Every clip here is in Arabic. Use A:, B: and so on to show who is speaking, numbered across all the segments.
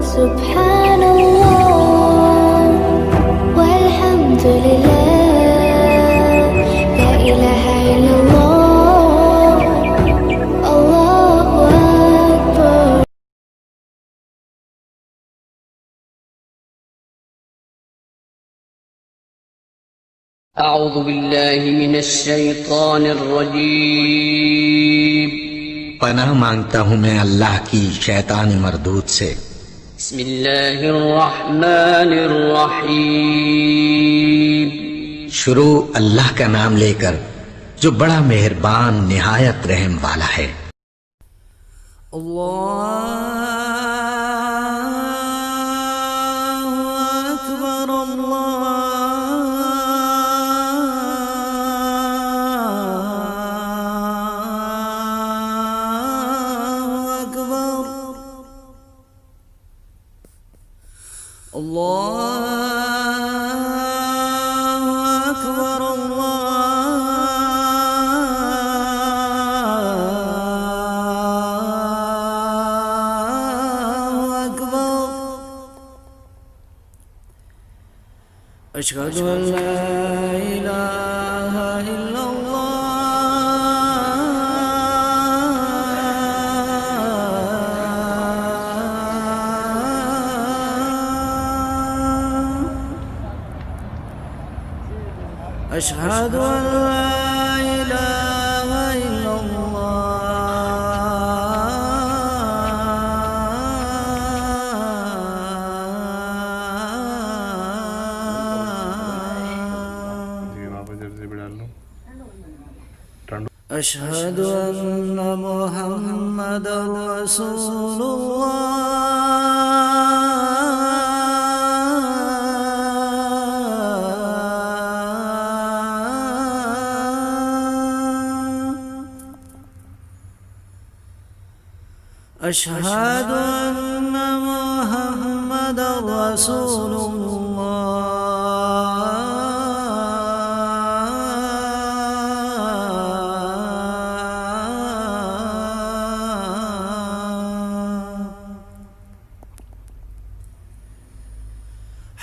A: سبحان الله والحمد لله لا إله إلا الله الله أكبر.
B: أعوذ بالله من الشيطان الرجيم.
C: पनाह मांगता हूँ मैं अल्लाह की शैतानी मरदूद से।
B: بسم الله الرحمن الرحيم.
C: शुरू अल्लाह का नाम लेकर जो बड़ा मेहरबान निहायत रहम वाला है।
D: أشهد أن لا إله إلا الله. أشهد أن لا إله إلا أشهد أن محمدا رسول الله. أشهد أن محمدا رسول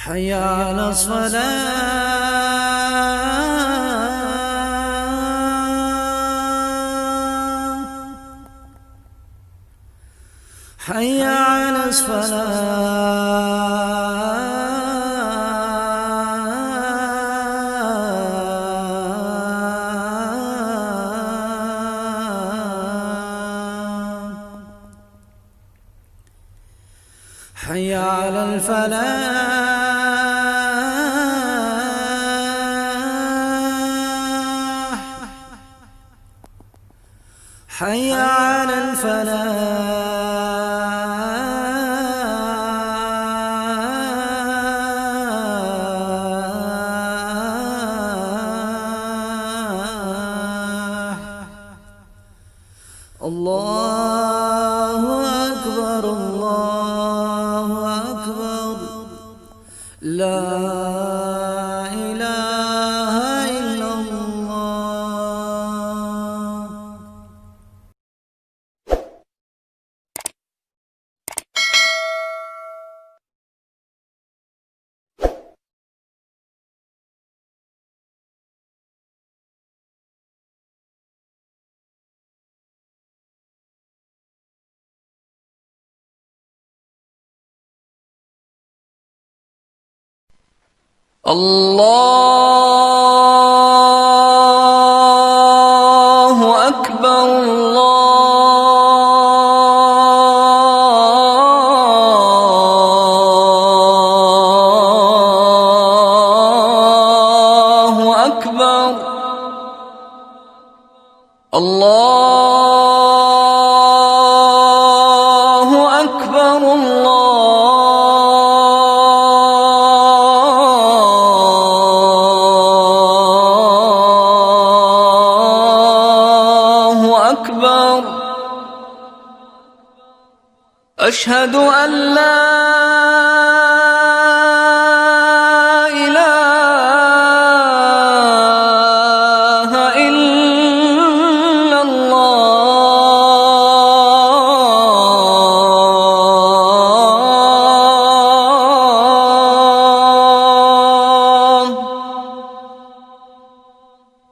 D: حي على الصلاة حي على الفلاح حي على الفلاح حي على الفلاح. الله أكبر الله أكبر لا إله إلا الله.
B: الله أكبر الله أكبر الله أكبر الله أكبر. أشهد أن لا إله إلا الله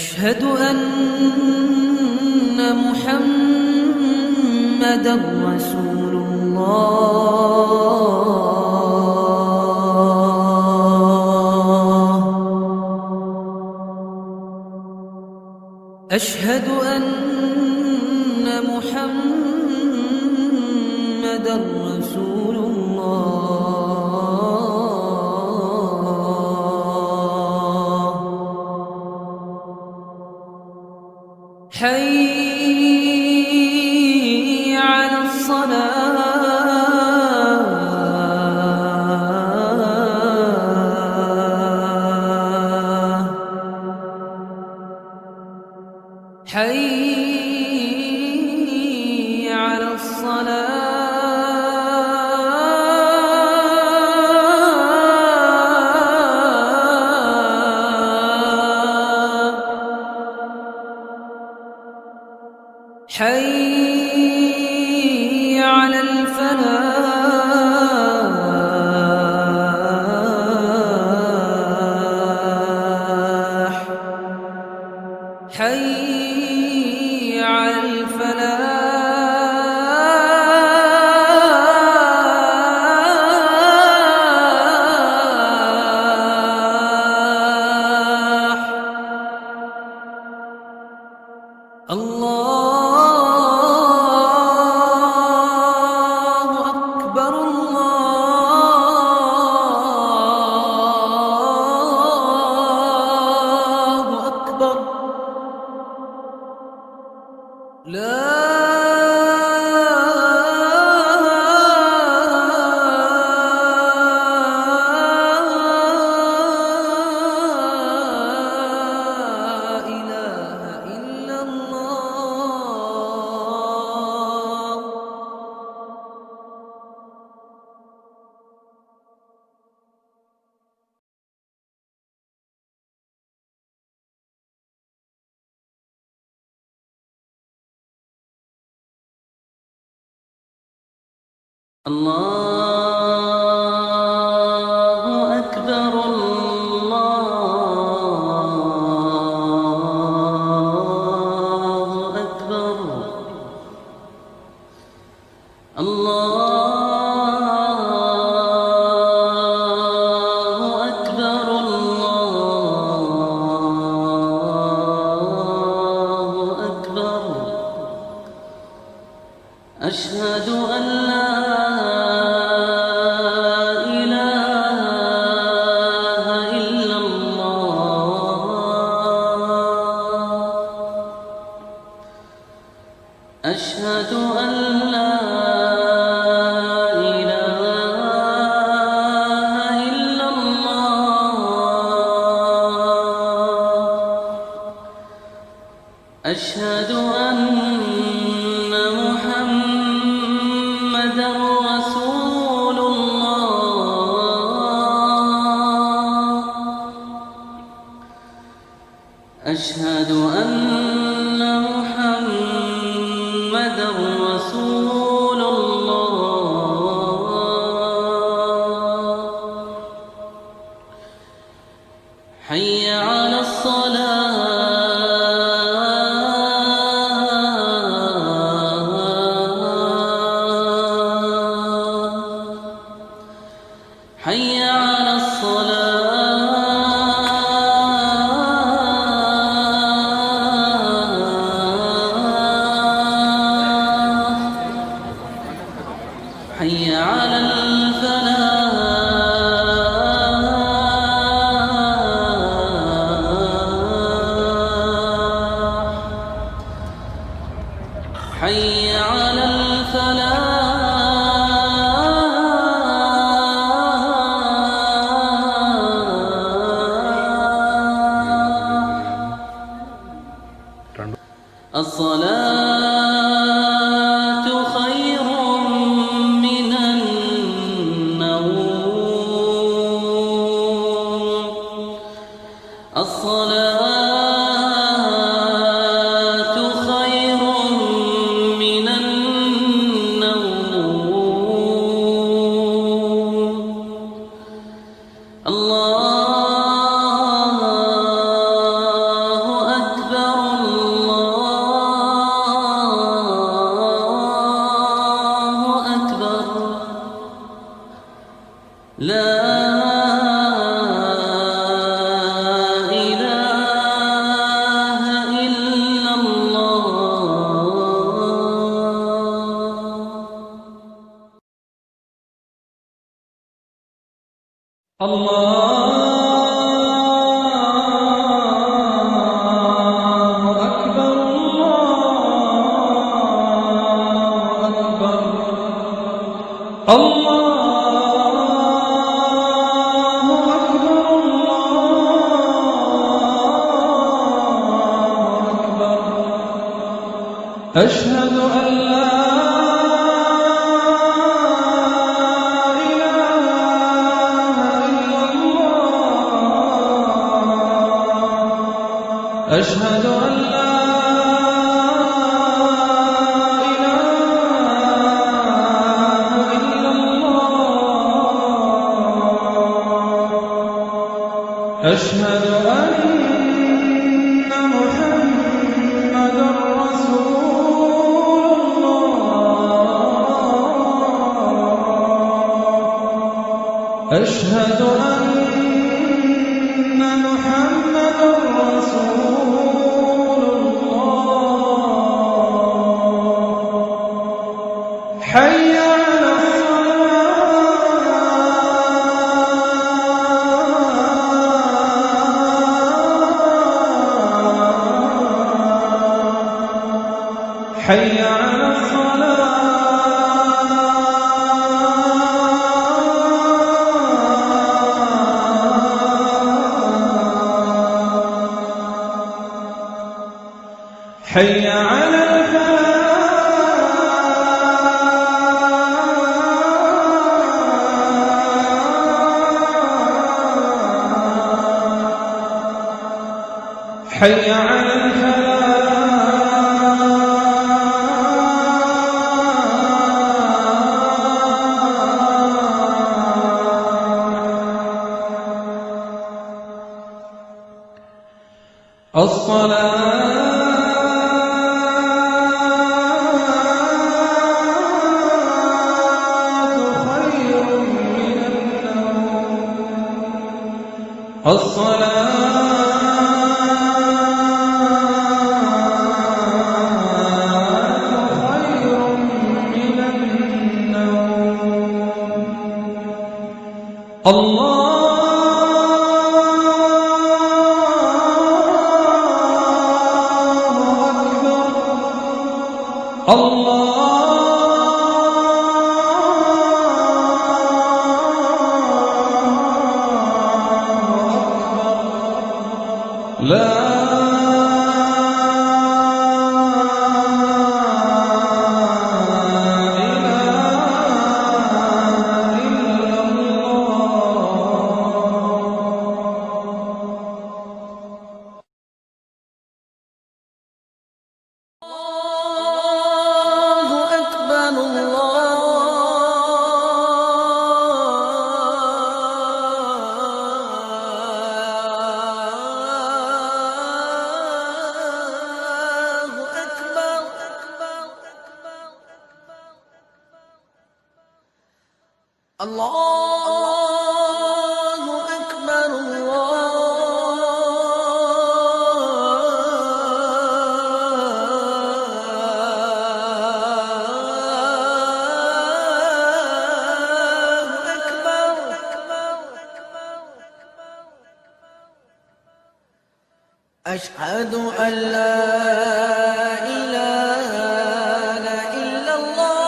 B: أشهد أن محمدًا رسول الله. أشهد أن محمدًا رسول الله. حي على الصلاة. حي على الصلاة. حي على الفلاح. حي على الفلاح. الله أكبر الله أكبر. لا إله إلا الله. الله أكبر الله أكبر. الله أكبر الله أكبر. أشهد أن لا إله إلا الله. أشهد أن لا إله إلا الله. أشهد أن محمدًا رسول الله. أشهد أن محمدًا رسول الله. حي على الصلاة. حي على الصلاة. حي على الفلاح. حي على الفلاح. الصلاة خير من النوم. الصلاة خير من النوم. الله أكبر الله أكبر الله أكبر الله أكبر أشهد أن لا أشهد أن لا إله إلا الله أشهد أن محمدا رسول الله أشهد أن محمدا رسول حي على الصلاة حي على الصلاة حي على حي على
D: أشهد أن لا إله إلا الله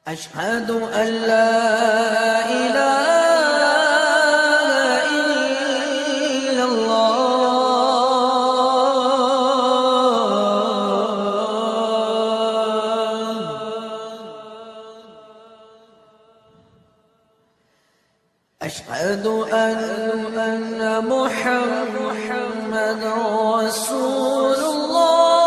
D: أشهد أن لا إله إلا الله أشهد أن محمدا رسول الله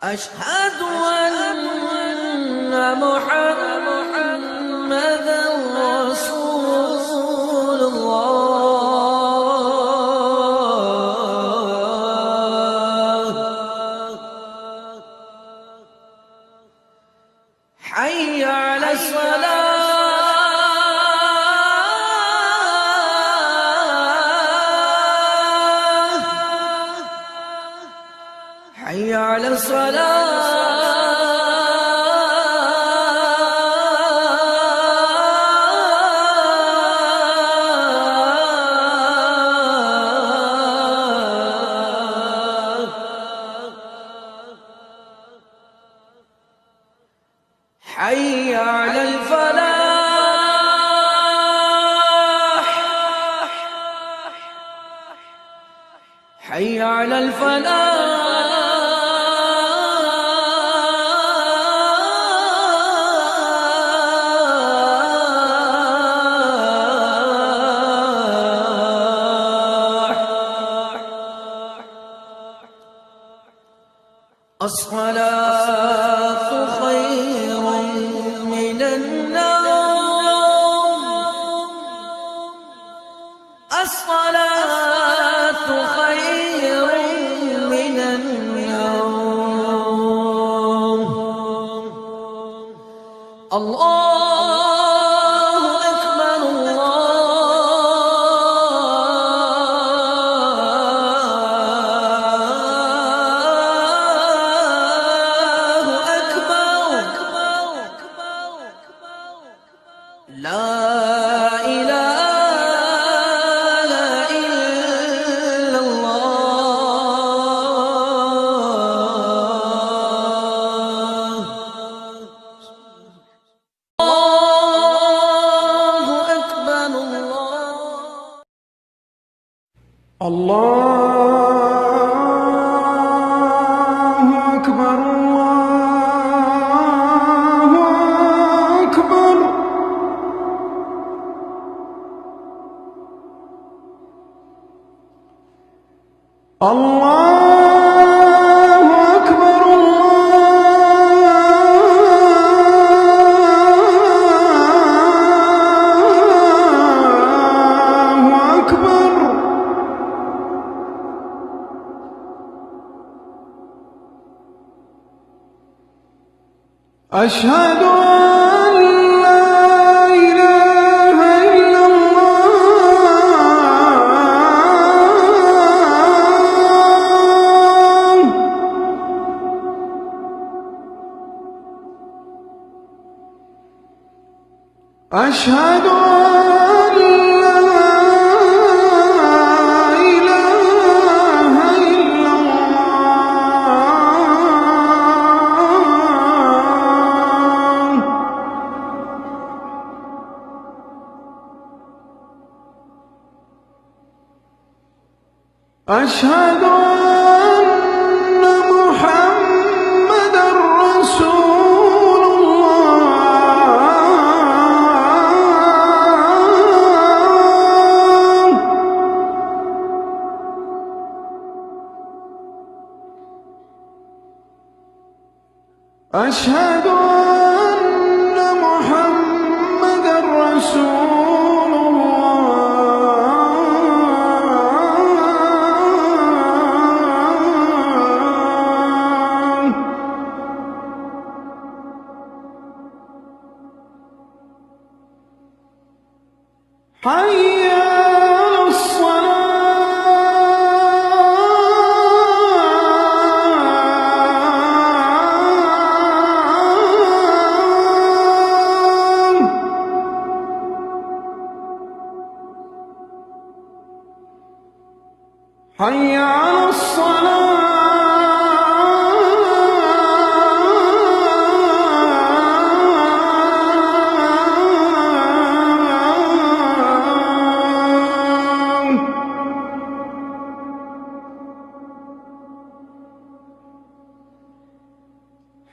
D: أشهد أن محمدا رسول الله حي على الصلاة على الصلاة حي على الفلاح حي على الفلاح الصلاة خير من النوم الصلاة خير من النوم الله أكبر الله أكبر لا إله إلا الله الله أكبر الله
B: الله أكبر الله أكبر الله أكبر الله أكبر أشهد أن لا إله إلا الله أشهد أن لا إله إلا الله أشهد أن محمدا رسول الله أشهد أن محمدا رسول الله حي على الصلاة حي على الصلاة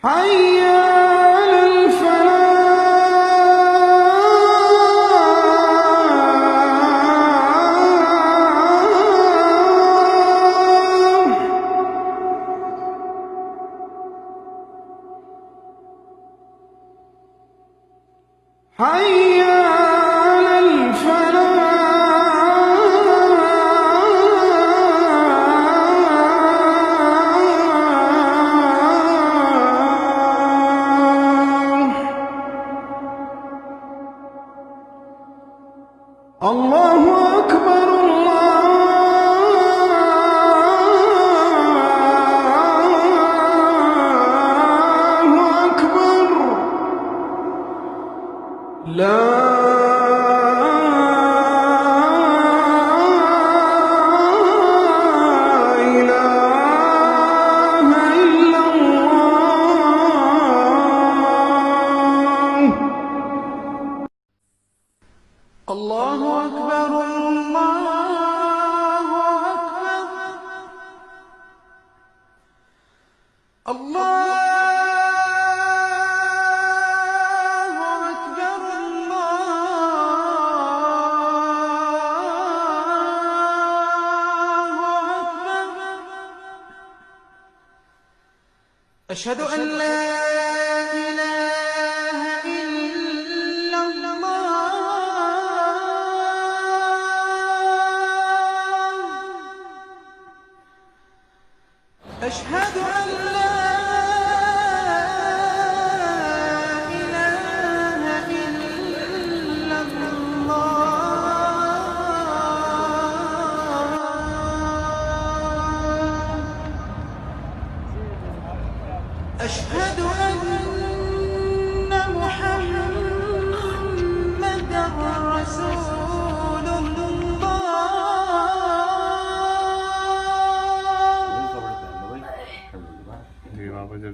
B: حي على الفلاح حي على الفلاح الله أكبر الله الله أكبر الله أكبر أشهد أن لا إله إلا الله أشهد أن لا إله إلا الله أشهد أن محمدا رسول الله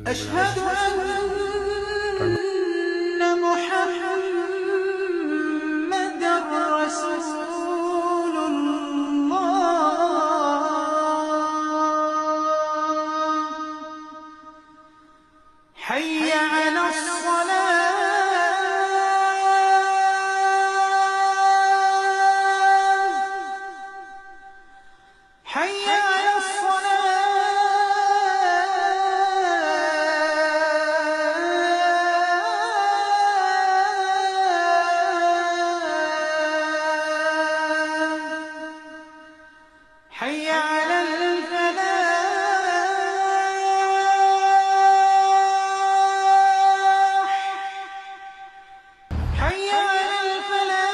B: أشهد أن محمدا رسول الله حي على الصلاة حي على الصلاة حي على الفلاح حي على الفلاح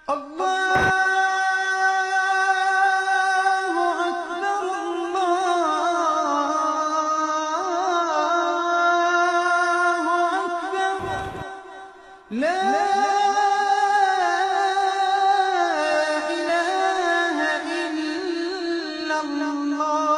B: الله أكبر الله أكبر لا إله إلا الله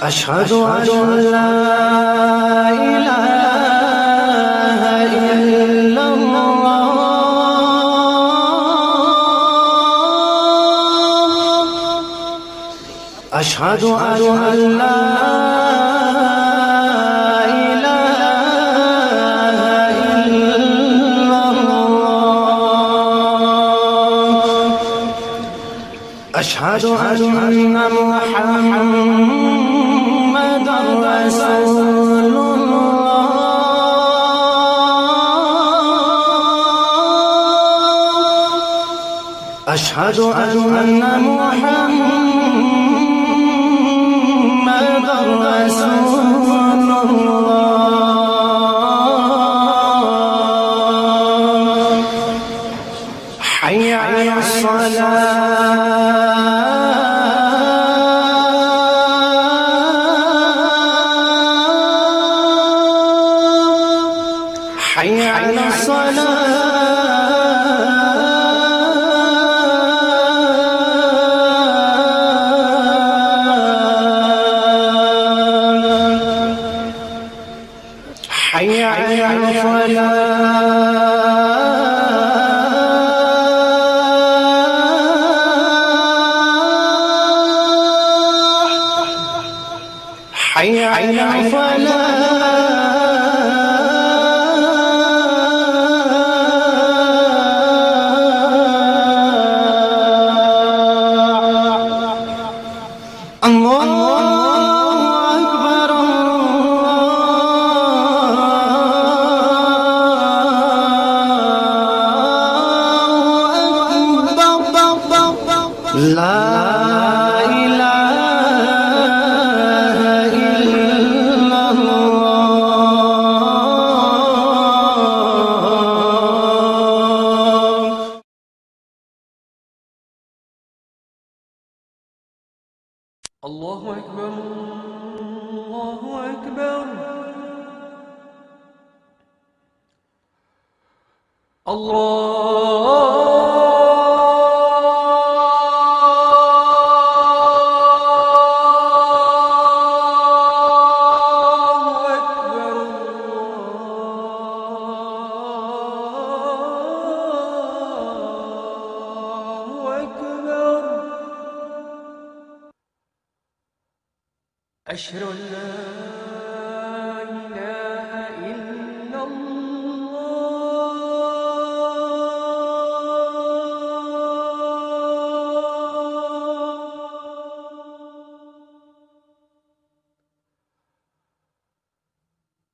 B: أشهد أن لا إله إلا الله أشهد أن لا إله إلا الله أشهد أن محمدا رسول الله أشهد أن محمدا رسول الله حي على الصلاة حي على الصلاة حي على الفلاح حي على الفلاح الله أكبر الله
D: أشهد أن لا إله إلا الله.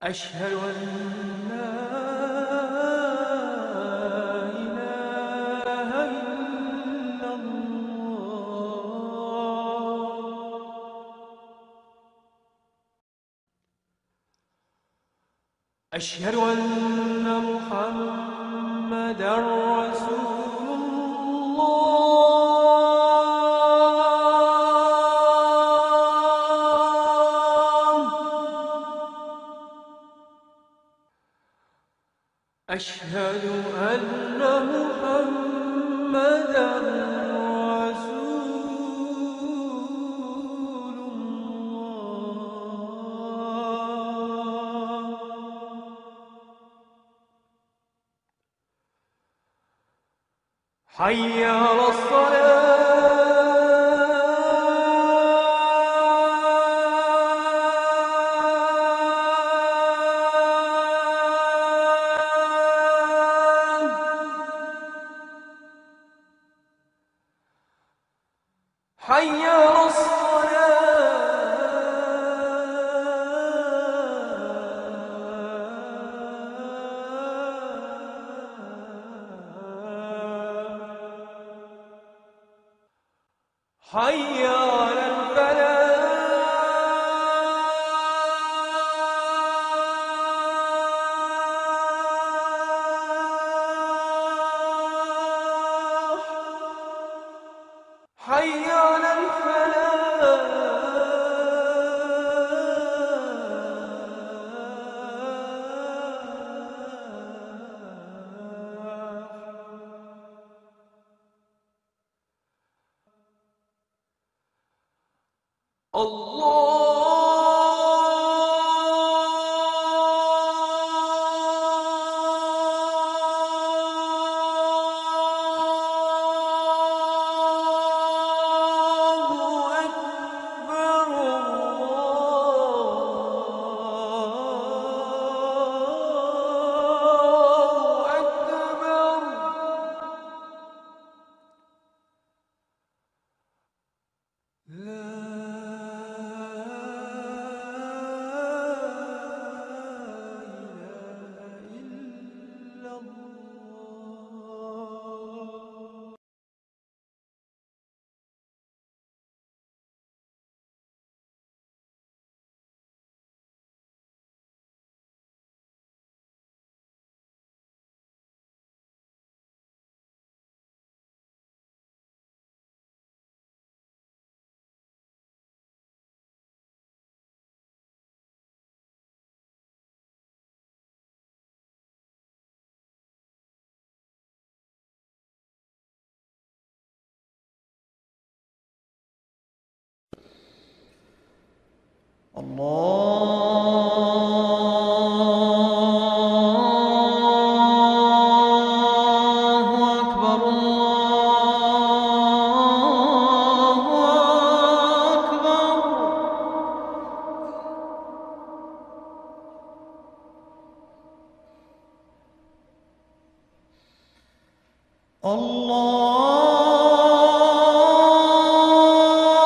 D: أشهد أن لا إله إلا الله. أشهد أن محمدًا رسول الله. أشهد أن محمدًا رسول الله. حي على الصلاة. حي على الصلاة. حي على الفلاح. حي على الفلاح. الله أكبر. الله أكبر. لا إله إلا الله. الله أكبر. الله أكبر.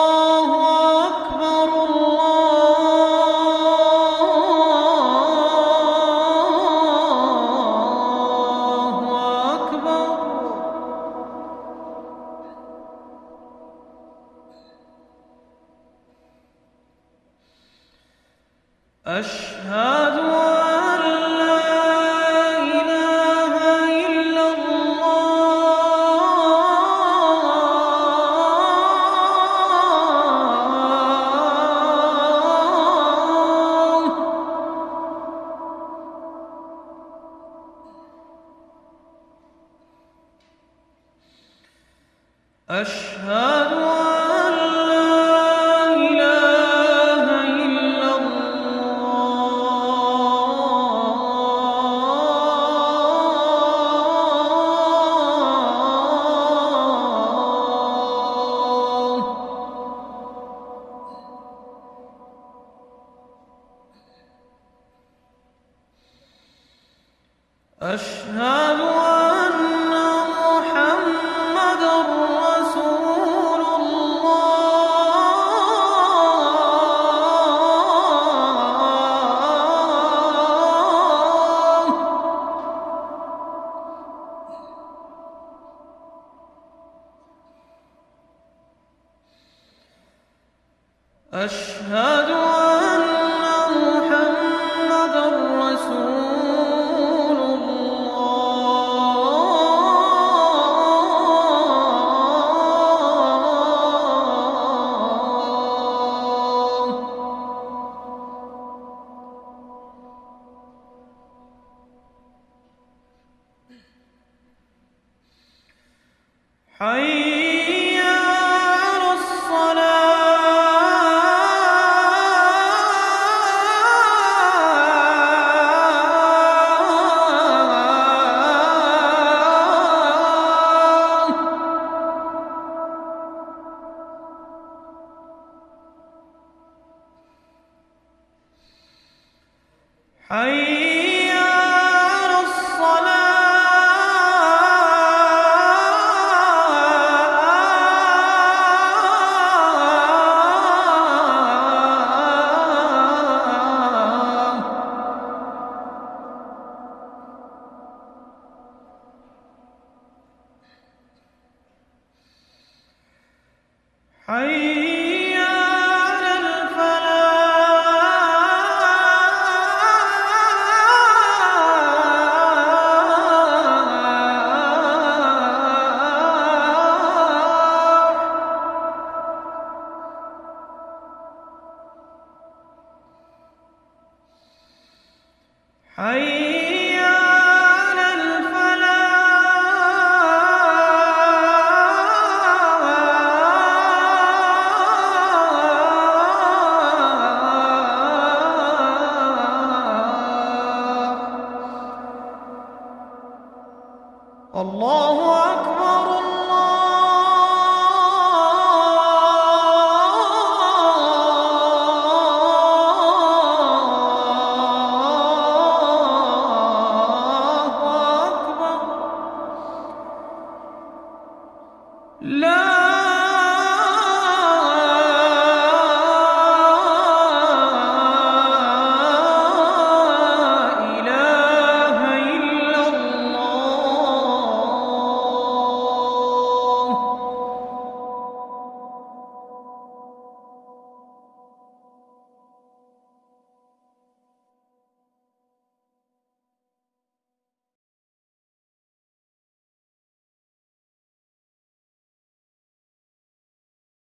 D: الله أكبر. الله أكبر. أشهد أن لا إله إلا الله. أشهد أن لا إله إلا الله. أشهد أن محمدًا رسول الله. أشهد أن محمدًا رسول الله. حي على الصلاة. حي على الصلاة. حي على الفلاح. حي على الفلاح. الله